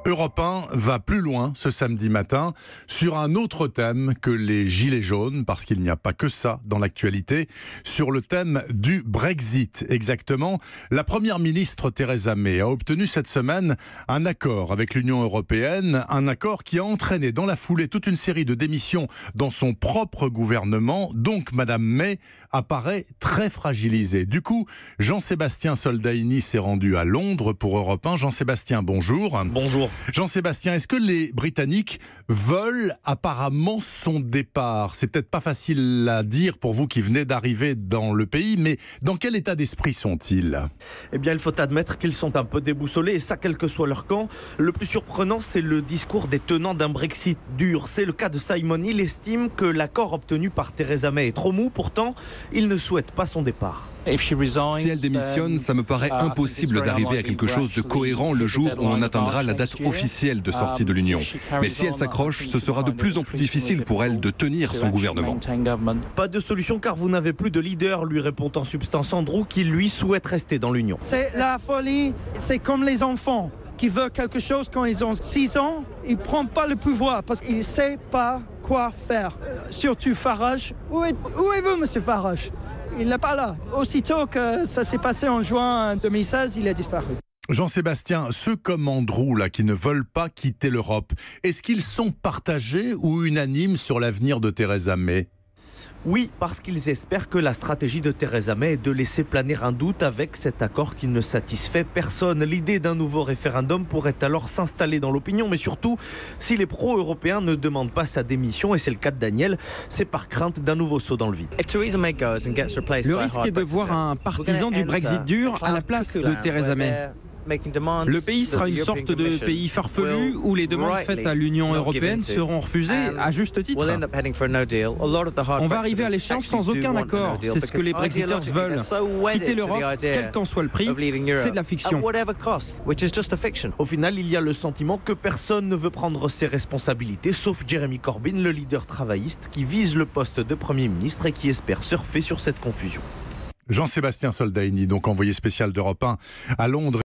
Europe 1 va plus loin ce samedi matin sur un autre thème que les gilets jaunes, parce qu'il n'y a pas que ça dans l'actualité, sur le thème du Brexit. Exactement, la première ministre Theresa May a obtenu cette semaine un accord avec l'Union européenne, un accord qui a entraîné dans la foulée toute une série de démissions dans son propre gouvernement. Donc Madame May apparaît très fragilisée. Du coup, Jean-Sébastien Soldaini s'est rendu à Londres pour Europe 1. Jean-Sébastien, bonjour. Bonjour. Jean-Sébastien, est-ce que les Britanniques veulent apparemment son départ? C'est peut-être pas facile à dire pour vous qui venez d'arriver dans le pays, mais dans quel état d'esprit sont-ils? Eh bien, il faut admettre qu'ils sont un peu déboussolés, et ça, quel que soit leur camp. Le plus surprenant, c'est le discours des tenants d'un Brexit dur. C'est le cas de Simon. Il estime que l'accord obtenu par Theresa May est trop mou. Pourtant, il ne souhaite pas son départ. Si elle démissionne, ça me paraît impossible d'arriver à quelque chose de cohérent le jour où on atteindra la date officielle de sortie de l'Union. Mais si elle s'accroche, ce sera de plus en plus difficile pour elle de tenir son gouvernement. Pas de solution car vous n'avez plus de leader, lui répond en substance Andrew, qui lui souhaite rester dans l'Union. C'est la folie, c'est comme les enfants qui veulent quelque chose quand ils ont 6 ans. Ils ne prennent pas le pouvoir parce qu'ils ne savent pas quoi faire. Surtout Farage. Où est-vous, monsieur Farage? Il n'est pas là. Aussitôt que ça s'est passé en juin 2016, il a disparu. Jean-Sébastien, ceux comme Andrew là, qui ne veulent pas quitter l'Europe, est-ce qu'ils sont partagés ou unanimes sur l'avenir de Theresa May ? Oui, parce qu'ils espèrent que la stratégie de Theresa May est de laisser planer un doute avec cet accord qui ne satisfait personne. L'idée d'un nouveau référendum pourrait alors s'installer dans l'opinion, mais surtout, si les pro-européens ne demandent pas sa démission, et c'est le cas de Daniel, c'est par crainte d'un nouveau saut dans le vide. Le risque est de voir un partisan du Brexit dur à la place de Theresa May. Le pays sera une sorte de pays farfelu où les demandes faites à l'Union européenne seront refusées à juste titre. On va arriver à l'échéance sans aucun accord. C'est ce que les Brexiteurs veulent. Quitter l'Europe, quel qu'en soit le prix, c'est de la fiction. Au final, il y a le sentiment que personne ne veut prendre ses responsabilités, sauf Jeremy Corbyn, le leader travailliste, qui vise le poste de Premier ministre et qui espère surfer sur cette confusion. Jean-Sébastien Soldaini, donc envoyé spécial d'Europe 1 à Londres.